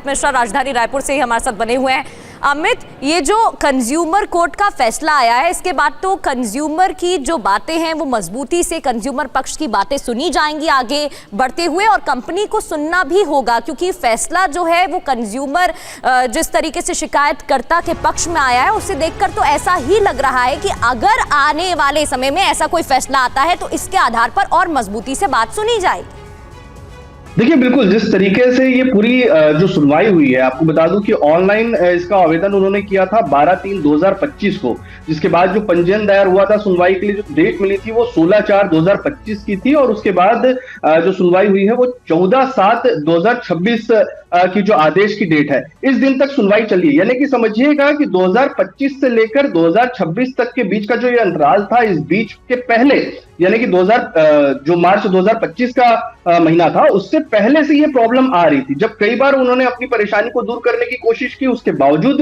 मिश्रा राजधानी रायपुर से ही हमारे साथ बने हुए हैं। अमित, ये जो कंज्यूमर कोर्ट का फैसला आया है, इसके बाद तो कंज्यूमर की जो बातें हैं वो मजबूती से कंज्यूमर पक्ष की बातें सुनी जाएंगी आगे बढ़ते हुए, और कंपनी को सुनना भी होगा, क्योंकि फैसला जो है वो कंज्यूमर जिस तरीके से शिकायतकर्ता के पक्ष में आया है उसे देखकर तो ऐसा ही लग रहा है कि अगर आने वाले समय में ऐसा कोई फैसला आता है तो इसके आधार पर और मजबूती से बात सुनी जाएगी। देखिए, बिल्कुल जिस तरीके से ये पूरी जो सुनवाई हुई है, आपको बता दूं कि ऑनलाइन इसका आवेदन उन्होंने किया था 12/3/2025 को, जिसके बाद जो पंजीयन दायर हुआ था सुनवाई के लिए, जो डेट मिली थी वो 16/4/2025 की थी, और उसके बाद जो सुनवाई हुई है वो 14/7/2026 की जो आदेश की डेट है, इस दिन तक सुनवाई चली है। यानी कि समझिएगा कि 2025 से लेकर 2026 तक के बीच का जो ये अंतराल था, इस बीच के पहले यानी कि जो मार्च 2025 का महीना था, उससे पहले से ये प्रॉब्लम आ रही थी। जब कई बार उन्होंने अपनी परेशानी को दूर करने की कोशिश की, उसके बावजूद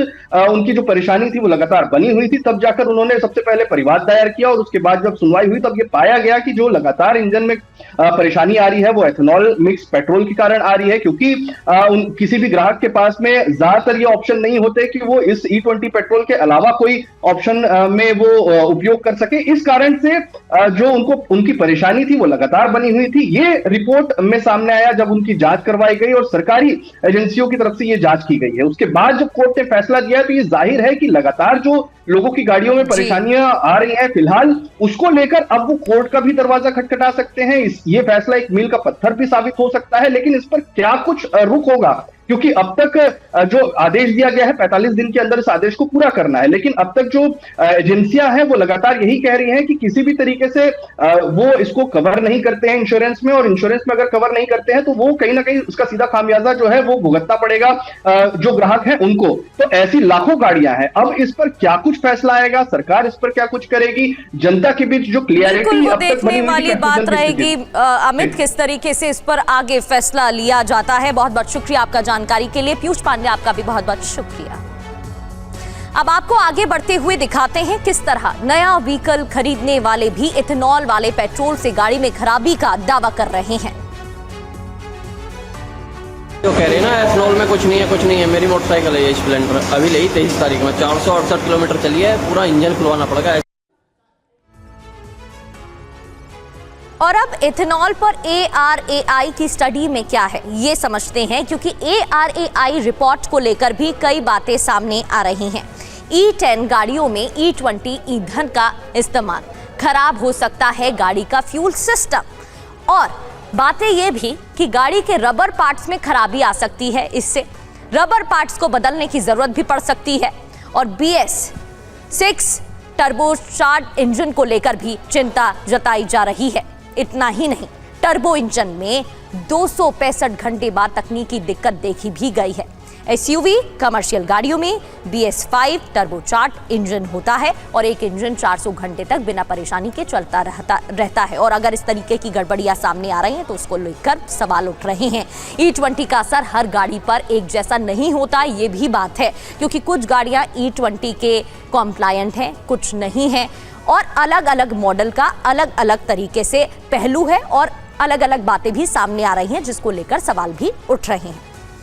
उनकी जो परेशानी थी वो लगातार बनी हुई थी। तब जाकर उन्होंने सबसे पहले परिवाद दायर किया, और उसके बाद जब सुनवाई हुई तब ये पाया गया कि जो लगातार इंजन में परेशानी आ रही है वो एथेनॉल मिक्स पेट्रोल के कारण आ रही है, क्योंकि किसी भी ग्राहक के पास में ज्यादातर ये ऑप्शन नहीं होते कि वो इस E20 पेट्रोल के अलावा कोई ऑप्शन में वो उपयोग कर सके। इस कारण से जो उनकी परेशानी थी वो लगातार बनी हुई थी। ये रिपोर्ट में सामने आया जब उनकी जांच करवाई गई और सरकारी एजेंसियों की तरफ से ये जांच की गई है। उसके बाद जब कोर्ट ने फैसला दिया तो ये जाहिर है कि लगातार जो लोगों की गाड़ियों में परेशानियां आ रही हैं फिलहाल, उसको लेकर अब वो कोर्ट का भी दरवाजा खटखटा सकते हैं। ये फैसला एक मील का पत्थर भी साबित हो सकता है, लेकिन इस पर क्या कुछ रुख होगा, क्योंकि अब तक जो आदेश दिया गया है 45 दिन के अंदर इस आदेश को पूरा करना है, लेकिन अब तक जो एजेंसियां हैं वो लगातार यही कह रही हैं कि किसी भी तरीके से वो इसको कवर नहीं करते हैं इंश्योरेंस में, और इंश्योरेंस में अगर कवर नहीं करते हैं तो वो कहीं ना कहीं उसका सीधा खामियाजा जो है वो भुगतना पड़ेगा जो ग्राहक है उनको। तो ऐसी लाखों गाड़ियां हैं। अब इस पर क्या कुछ फैसला आएगा, सरकार इस पर क्या कुछ करेगी, जनता के बीच जो क्लियरिटी अब तक देखने वाली बात रहेगी। अमित, किस तरीके से इस पर आगे फैसला लिया जाता है। बहुत बहुत शुक्रिया आपका जानकारी के लिए। पीयूष पांडे, आपका भी बहुत बहुत शुक्रिया। अब आपको आगे बढ़ते हुए दिखाते हैं किस तरह नया व्हीकल खरीदने वाले भी इथेनॉल वाले पेट्रोल से गाड़ी में खराबी का दावा कर रहे हैं। तो कह रहे हैं ना एथेनॉल में कुछ नहीं है। मेरी मोटरसाइकिल है ये स्प्लेंडर, अभी ली 23 तारीख में, 468 किलोमीटर चली है, पूरा इंजन खुलवाना पड़ेगा। और अब इथेनॉल पर ARAI की स्टडी में क्या है ये समझते हैं, क्योंकि ARAI रिपोर्ट को लेकर भी कई बातें सामने आ रही हैं। E10 गाड़ियों में E20 ईंधन का इस्तेमाल, खराब हो सकता है गाड़ी का फ्यूल सिस्टम, और बातें ये भी कि गाड़ी के रबर पार्ट्स में खराबी आ सकती है, इससे रबर पार्ट्स को बदलने की जरूरत भी पड़ सकती है। और BS6 टर्बोचार्ज इंजन को लेकर भी चिंता जताई जा रही है। इतना ही नहीं, टर्बो इंजन में 265 घंटे बाद तकनीकी दिक्कत देखी भी गई है। SUV कमर्शियल गाड़ियों में BS5 टर्बोचार्ज इंजन होता है और एक इंजन 400 घंटे तक बिना परेशानी के चलता रहता है। और अगर इस तरीके की गड़बड़ियां सामने आ रही हैं तो उसको लेकर सवाल उठ रहे हैं। E20 का असर हर गाड़ी पर एक जैसा नहीं होता, ये भी बात है, क्योंकि कुछ गाड़ियां E20 के कॉम्प्लायंट हैं, कुछ नहीं है, और अलग अलग मॉडल का अलग अलग तरीके से पहलू है और अलग अलग बातें भी सामने आ रही हैं, जिसको लेकर सवाल भी उठ रहे हैं।